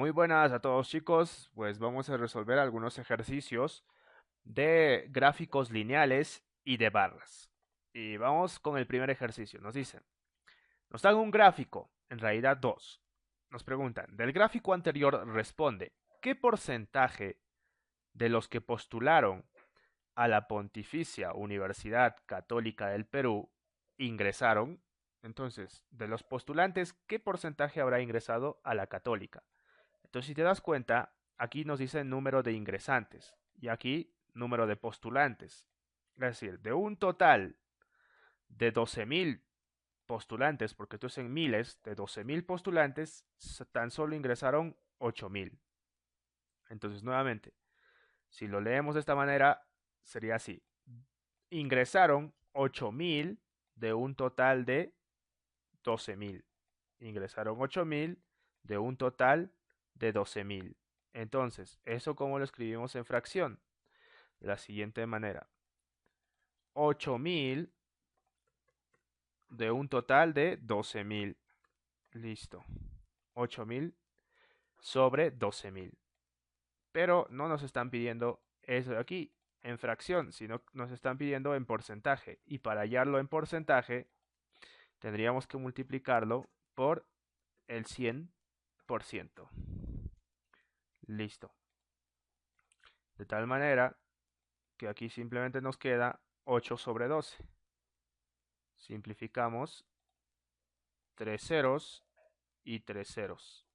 Muy buenas a todos chicos, pues vamos a resolver algunos ejercicios de gráficos lineales y de barras. Y vamos con el primer ejercicio. Nos dicen, nos dan un gráfico, en realidad dos. Nos preguntan, del gráfico anterior responde, ¿qué porcentaje de los que postularon a la Pontificia Universidad Católica del Perú ingresaron? Entonces, de los postulantes, ¿qué porcentaje habrá ingresado a la católica? Entonces, si te das cuenta, aquí nos dice número de ingresantes y aquí número de postulantes. Es decir, de un total de 12.000 postulantes, porque esto es en miles, de 12.000 postulantes, tan solo ingresaron 8.000. Entonces, nuevamente, si lo leemos de esta manera, sería así. Ingresaron 8.000 de un total de 12.000. Ingresaron 8.000 de un total de 12.000. Entonces, ¿eso cómo lo escribimos en fracción? De la siguiente manera. 8.000 de un total de 12.000. Listo. 8.000 sobre 12.000. Pero no nos están pidiendo eso de aquí en fracción, sino nos están pidiendo en porcentaje. Y para hallarlo en porcentaje, tendríamos que multiplicarlo por el 100%. Listo. De tal manera que aquí simplemente nos queda 8 sobre 12. Simplificamos 3 ceros y 3 ceros.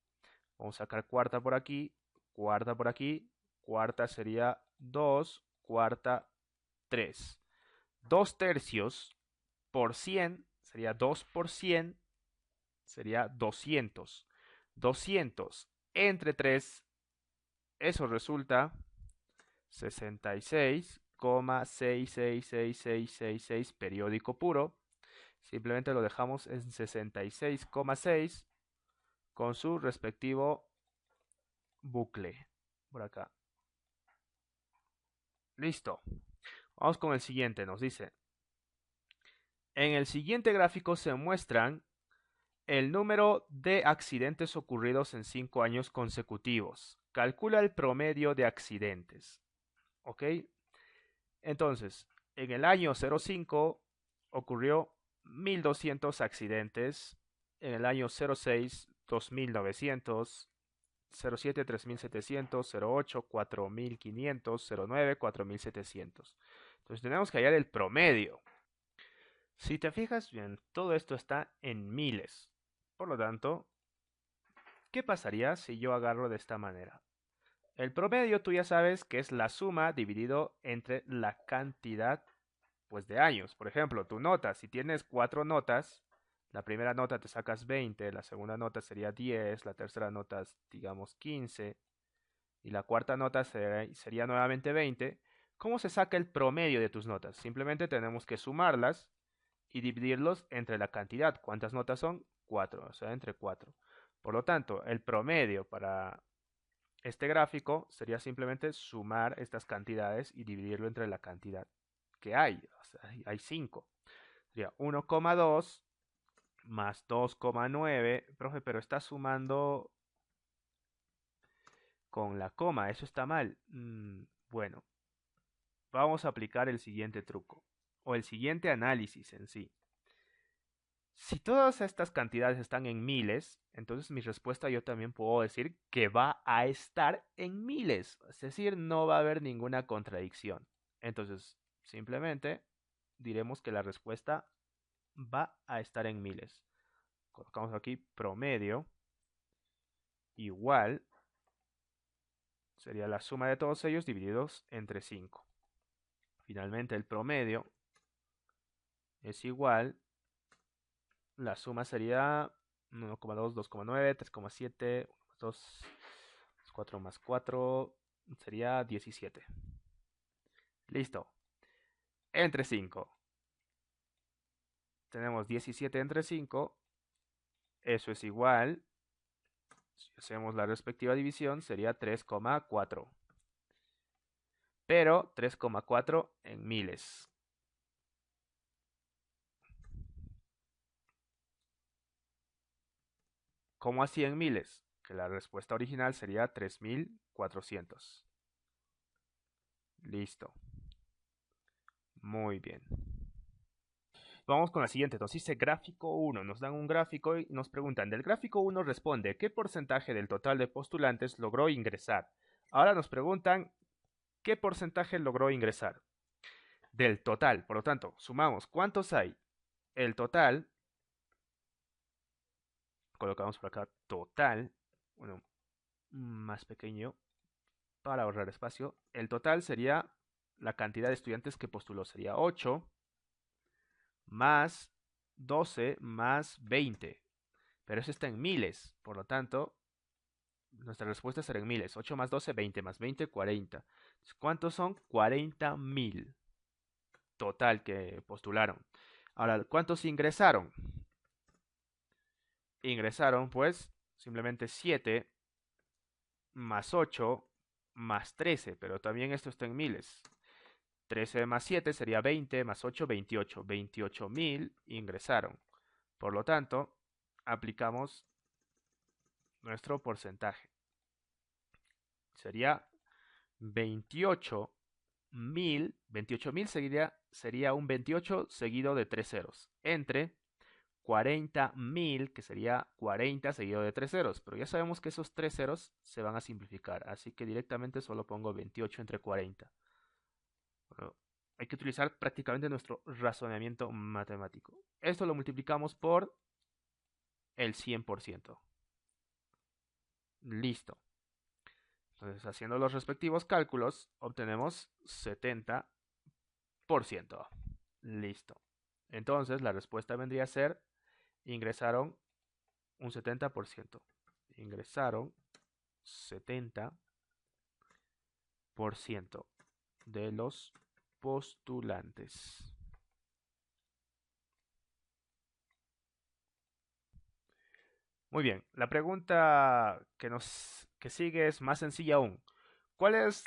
Vamos a sacar cuarta por aquí, cuarta por aquí, cuarta sería 2, cuarta 3. 2 tercios por 100 sería 2 por 100, sería 200. 200 entre 3, eso resulta 66,666666 periódico puro. Simplemente lo dejamos en 66,6 con su respectivo bucle. Por acá. Listo. Vamos con el siguiente. Nos dice, en el siguiente gráfico se muestran el número de accidentes ocurridos en 5 años consecutivos. Calcula el promedio de accidentes. ¿Ok? Entonces, en el año 05 ocurrió 1.200 accidentes, en el año 06 2.900, 07 3.700, 08 4.500, 09 4.700. Entonces tenemos que hallar el promedio. Si te fijas bien, todo esto está en miles. Por lo tanto, ¿qué pasaría si yo agarro de esta manera? El promedio tú ya sabes que es la suma dividido entre la cantidad pues de años. Por ejemplo, tu nota, si tienes 4 notas, la primera nota te sacas 20, la segunda nota sería 10, la tercera nota digamos 15 y la cuarta nota sería nuevamente 20. ¿Cómo se saca el promedio de tus notas? Simplemente tenemos que sumarlas y dividirlos entre la cantidad. ¿Cuántas notas son? 4, o sea, entre 4. Por lo tanto, el promedio para este gráfico sería simplemente sumar estas cantidades y dividirlo entre la cantidad que hay. O sea, hay 5. Sería 1,2 más 2,9. Profe, pero está sumando con la coma. Eso está mal. Bueno, vamos a aplicar el siguiente truco. O el siguiente análisis en sí. Si todas estas cantidades están en miles, entonces mi respuesta yo también puedo decir que va a estar en miles. Es decir, no va a haber ninguna contradicción. Entonces, simplemente diremos que la respuesta va a estar en miles. Colocamos aquí promedio igual, sería la suma de todos ellos divididos entre 5. Finalmente el promedio es igual, la suma sería 1,2, 2,9, 3,7, 2, 4 más 4 sería 17. Listo. Entre 5. Tenemos 17 entre 5. Eso es igual. Si hacemos la respectiva división sería 3,4. Pero 3,4 en miles. ¿Cómo así en miles? que la respuesta original sería 3.400. Listo. Muy bien. Vamos con la siguiente. Nos dice gráfico 1. Nos dan un gráfico y nos preguntan, del gráfico 1 responde, ¿qué porcentaje del total de postulantes logró ingresar? Ahora nos preguntan, ¿qué porcentaje logró ingresar? Del total. Por lo tanto, sumamos, ¿cuántos hay? El total, colocamos por acá, total, bueno, más pequeño, para ahorrar espacio. El total sería la cantidad de estudiantes que postuló. Sería 8 más 12 más 20. Pero eso está en miles. Por lo tanto, nuestra respuesta será en miles. 8 más 12, 20 más 20, 40. ¿Cuántos son? 40.000 total que postularon. Ahora, ¿cuántos ingresaron? Ingresaron, pues, simplemente 7 más 8 más 13. Pero también esto está en miles. 13 más 7 sería 20, más 8, 28. 28.000 ingresaron. Por lo tanto, aplicamos nuestro porcentaje. Sería 28.000. 28.000 sería un 28 seguido de 3 ceros. Entre 40.000, que sería 40 seguido de 3 ceros. Pero ya sabemos que esos 3 ceros se van a simplificar. Así que directamente solo pongo 28 entre 40. Bueno, hay que utilizar prácticamente nuestro razonamiento matemático. Esto lo multiplicamos por el 100%. Listo. Entonces, haciendo los respectivos cálculos, obtenemos 70%. Listo. Entonces, la respuesta vendría a ser, ingresaron un 70%. Ingresaron 70% de los postulantes. Muy bien, la pregunta que sigue es más sencilla aún. ¿Cuál es,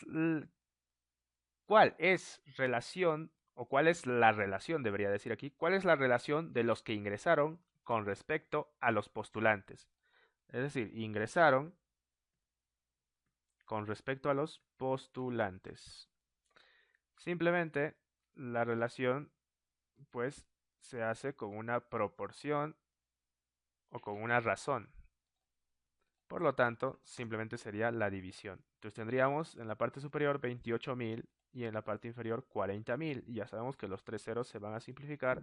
cuál es relación, o cuál es la relación, debería decir aquí, cuál es la relación de los que ingresaron con respecto a los postulantes? Es decir, ingresaron con respecto a los postulantes. Simplemente la relación, pues, se hace con una proporción o con una razón. Por lo tanto, simplemente sería la división. Entonces tendríamos en la parte superior 28.000 y en la parte inferior 40.000. Y ya sabemos que los tres ceros se van a simplificar.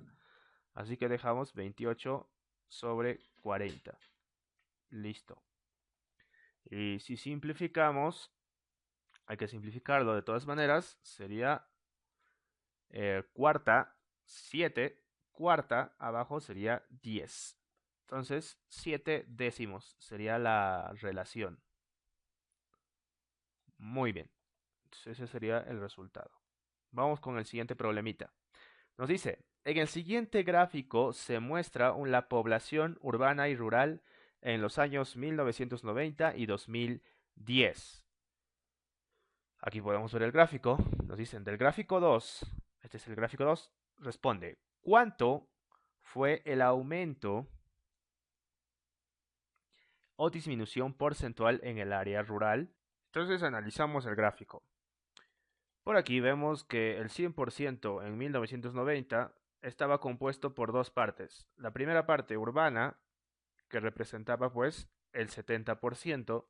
Así que dejamos 28 sobre 40. Listo. Y si simplificamos, hay que simplificarlo de todas maneras, sería cuarta, 7, cuarta, abajo sería 10. Entonces, 7 décimos sería la relación. Muy bien. Entonces, ese sería el resultado. Vamos con el siguiente problemita. Nos dice, en el siguiente gráfico se muestra la población urbana y rural en los años 1990 y 2010. Aquí podemos ver el gráfico. Nos dicen del gráfico 2, este es el gráfico 2, responde, ¿cuánto fue el aumento o disminución porcentual en el área rural? Entonces analizamos el gráfico. Por aquí vemos que el 100% en 1990 estaba compuesto por dos partes. La primera parte urbana, que representaba pues el 70%,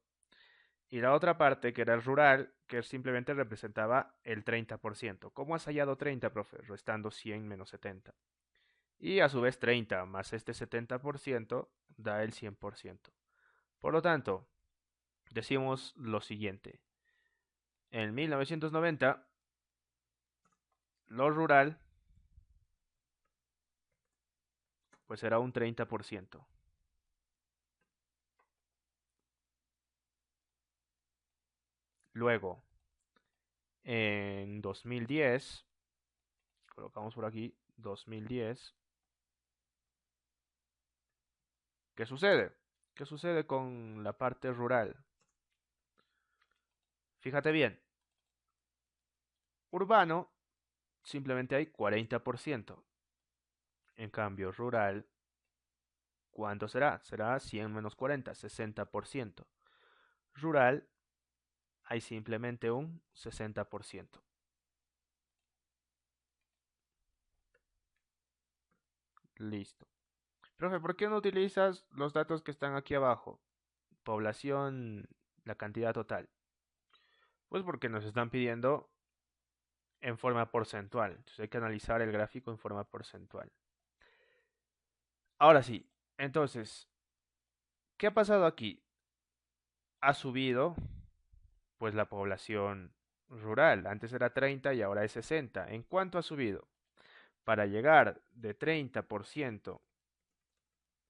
y la otra parte, que era rural, que simplemente representaba el 30%. ¿Cómo has hallado 30, profe? Restando 100 menos 70. Y a su vez 30 más este 70% da el 100%. Por lo tanto, decimos lo siguiente. En 1990, lo rural pues era un 30%. Luego, en 2010, colocamos por aquí 2010, ¿qué sucede? ¿Qué sucede con la parte rural? Fíjate bien, urbano simplemente hay 40%. En cambio, rural, ¿cuánto será? Será 100 menos 40, 60%. rural hay simplemente un 60%. Listo. Profe, ¿por qué no utilizas los datos que están aquí abajo? Población, la cantidad total. Pues porque nos están pidiendo en forma porcentual. Entonces hay que analizar el gráfico en forma porcentual. Ahora sí, entonces, ¿qué ha pasado aquí? Ha subido pues la población rural. Antes era 30 y ahora es 60. ¿En cuánto ha subido? Para llegar de 30%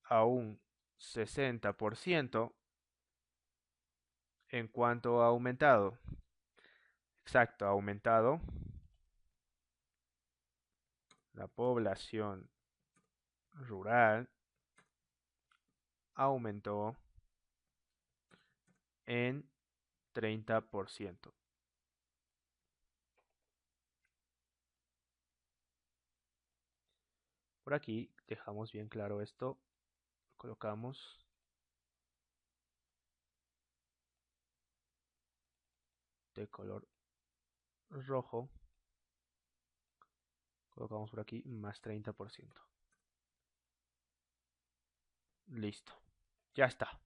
a un 60%, ¿en cuánto ha aumentado? Exacto, ha aumentado la población rural, aumentó en 30%. Por aquí dejamos bien claro esto, colocamos de color rojo, colocamos por aquí más 30%. Listo, ya está.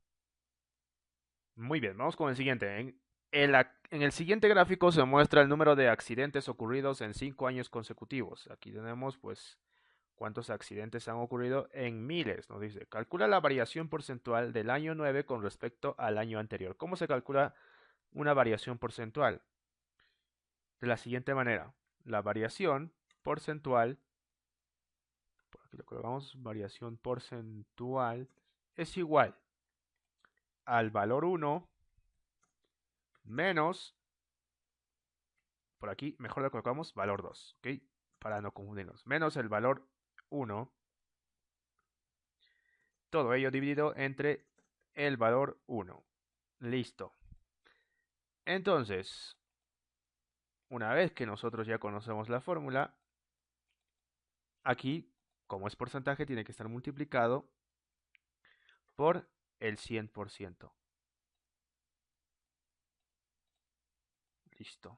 Muy bien, vamos con el siguiente. En el siguiente gráfico se muestra el número de accidentes ocurridos en 5 años consecutivos. Aquí tenemos pues cuántos accidentes han ocurrido en miles. Nos dice, calcula la variación porcentual del año 9 con respecto al año anterior. ¿Cómo se calcula una variación porcentual? De la siguiente manera. La variación porcentual, por aquí lo colocamos, variación porcentual es igual al valor 1 menos, por aquí mejor lo colocamos, valor 2, ¿ok? Para no confundirnos. Menos el valor 1, todo ello dividido entre el valor 1. Listo. Entonces, una vez que nosotros ya conocemos la fórmula, aquí, como es porcentaje, tiene que estar multiplicado por el 100%. Listo.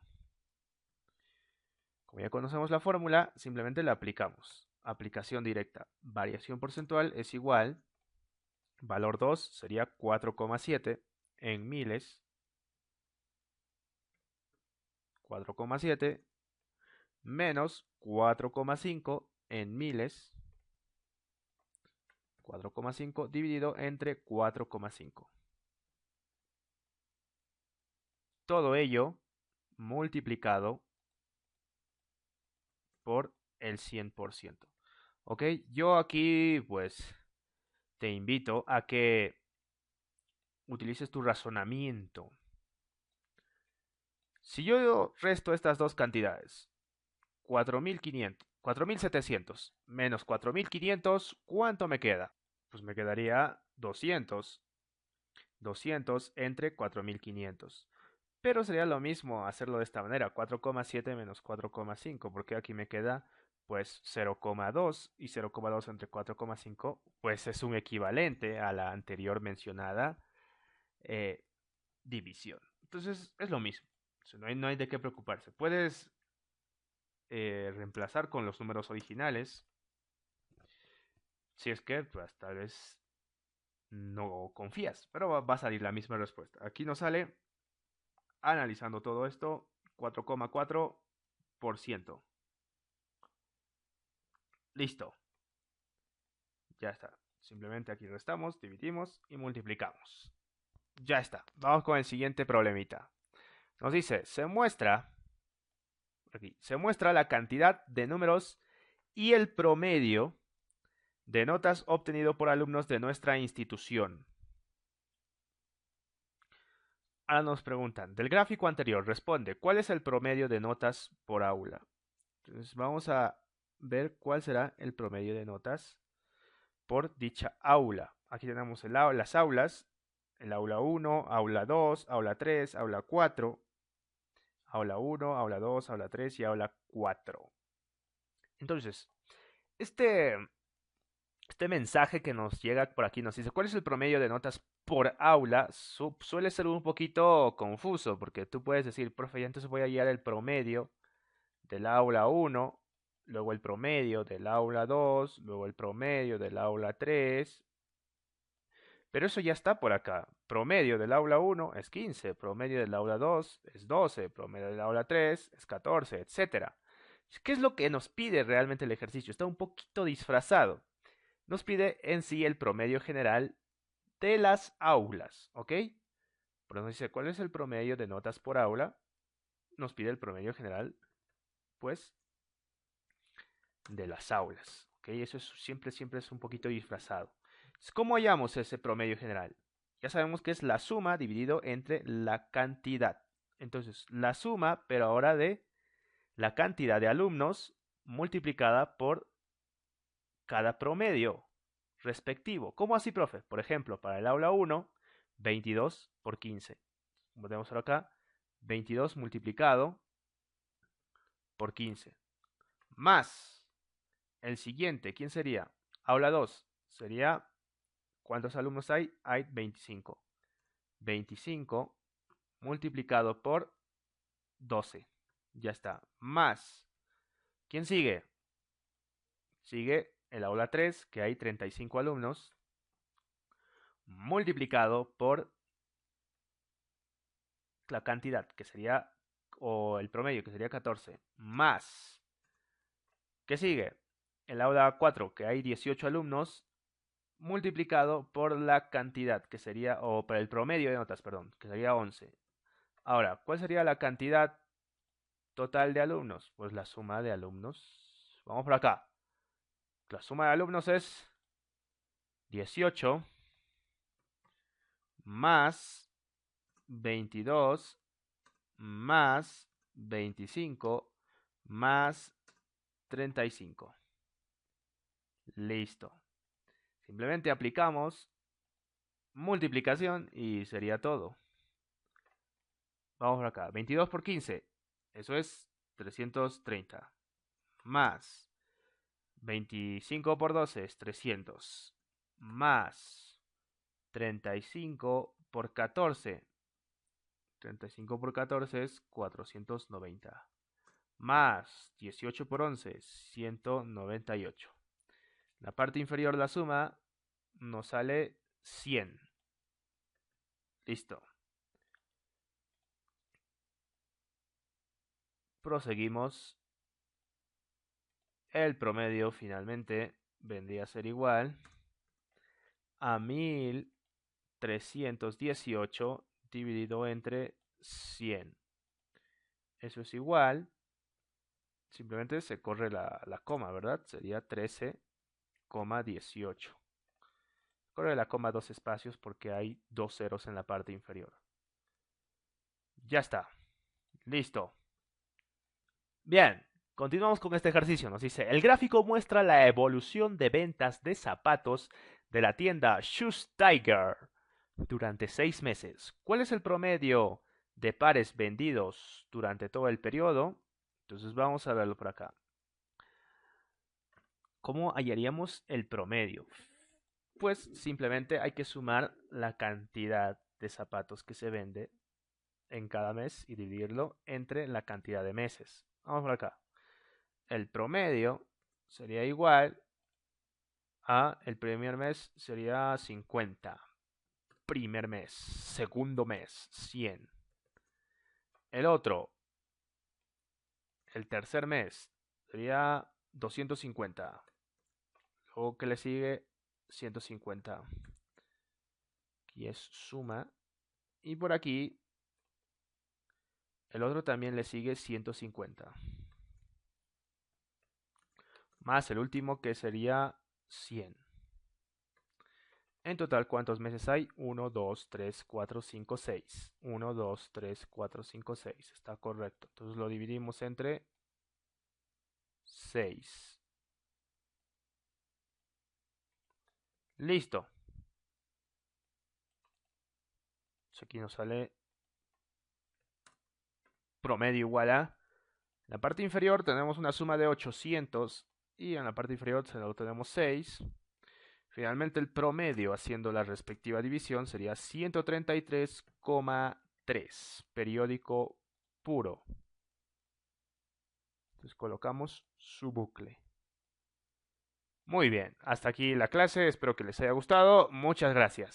Como ya conocemos la fórmula, simplemente la aplicamos. Aplicación directa. Variación porcentual es igual, valor 2 sería 4,7 en miles, 4,7 menos 4,5 en miles, 4,5 dividido entre 4,5. Todo ello multiplicado por el 100%. ¿Ok? Yo aquí pues te invito a que utilices tu razonamiento. Si yo resto estas dos cantidades, 4.700 menos 4.500, ¿cuánto me queda? Pues me quedaría 200. 200 entre 4.500. Pero sería lo mismo hacerlo de esta manera, 4,7 menos 4,5, porque aquí me queda pues 0,2 y 0,2 entre 4,5 pues es un equivalente a la anterior mencionada eh, división. Entonces es lo mismo, o sea, no hay de qué preocuparse. Puedes reemplazar con los números originales si es que pues, tal vez no confías, pero va a salir la misma respuesta. Aquí nos sale, analizando todo esto, 4,4%. Listo, ya está. Simplemente aquí restamos, dividimos y multiplicamos. Ya está. Vamos con el siguiente problemita. Nos dice, se muestra la cantidad de números y el promedio de notas obtenido por alumnos de nuestra institución. Ahora nos preguntan, del gráfico anterior, responde, ¿cuál es el promedio de notas por aula? Entonces vamos a ver cuál será el promedio de notas por dicha aula. Aquí tenemos las aulas, el aula 1, aula 2, aula 3, aula 4, aula 1, aula 2, aula 3 y aula 4. Entonces, este, Este mensaje que nos llega por aquí nos dice, ¿cuál es el promedio de notas por aula? Suele ser un poquito confuso, porque tú puedes decir, profe, ya entonces voy a hallar el promedio del aula 1, luego el promedio del aula 2, luego el promedio del aula 3, pero eso ya está por acá. Promedio del aula 1 es 15, promedio del aula 2 es 12, promedio del aula 3 es 14, etcétera. ¿Qué es lo que nos pide realmente el ejercicio? Está un poquito disfrazado. Nos pide en sí el promedio general de las aulas, ¿ok? Por eso dice, ¿cuál es el promedio de notas por aula? Nos pide el promedio general, pues, de las aulas, ¿ok? Eso es, siempre es un poquito disfrazado. ¿Cómo hallamos ese promedio general? Ya sabemos que es la suma dividido entre la cantidad. Entonces, la suma, pero ahora de la cantidad de alumnos multiplicada por cada promedio respectivo. ¿Cómo así, profe? Por ejemplo, para el aula 1, 22 por 15. Como tenemos ahora acá, 22 multiplicado por 15. Más el siguiente, ¿quién sería? Aula 2, sería, ¿cuántos alumnos hay? Hay 25. 25 multiplicado por 12. Ya está. Más, ¿quién sigue? Sigue el aula 3, que hay 35 alumnos, multiplicado por la cantidad, que sería, o el promedio, que sería 14, más, ¿qué sigue? El aula 4, que hay 18 alumnos, multiplicado por la cantidad, que sería, o por el promedio de notas, perdón, que sería 11. Ahora, ¿cuál sería la cantidad total de alumnos? Pues la suma de alumnos. Vamos por acá. La suma de alumnos es 18 más 22 más 25 más 35. Listo. Simplemente aplicamos multiplicación y sería todo. Vamos por acá. 22 por 15. Eso es 330. Más 25 por 12 es 300. Más 35 por 14. 35 por 14 es 490. Más 18 por 11 es 198. La parte inferior de la suma nos sale 100. Listo. Proseguimos. El promedio finalmente vendría a ser igual a 1318 dividido entre 100. Eso es igual. Simplemente se corre la coma, ¿verdad? Sería 13,18. Corre la coma dos espacios porque hay dos ceros en la parte inferior. Ya está. Listo. Bien, continuamos con este ejercicio. Nos dice, el gráfico muestra la evolución de ventas de zapatos de la tienda Shoes Tiger durante 6 meses. ¿Cuál es el promedio de pares vendidos durante todo el periodo? Entonces vamos a verlo por acá. ¿Cómo hallaríamos el promedio? Pues simplemente hay que sumar la cantidad de zapatos que se vende en cada mes y dividirlo entre la cantidad de meses. Vamos por acá. El promedio sería igual a el primer mes sería 50. Primer mes. Segundo mes, 100. El otro, el tercer mes, sería 250. Luego que le sigue 150. Aquí es suma. Y por aquí, el otro también le sigue 150. Más el último que sería 100. En total, ¿cuántos meses hay? 1, 2, 3, 4, 5, 6. 1, 2, 3, 4, 5, 6. Está correcto. Entonces lo dividimos entre 6. Listo. Entonces aquí nos sale promedio igual a... En la parte inferior tenemos una suma de 800 y en la parte inferior solo tenemos 6. Finalmente el promedio haciendo la respectiva división sería 133,3, periódico puro. Entonces colocamos su bucle. Muy bien, hasta aquí la clase, espero que les haya gustado, muchas gracias.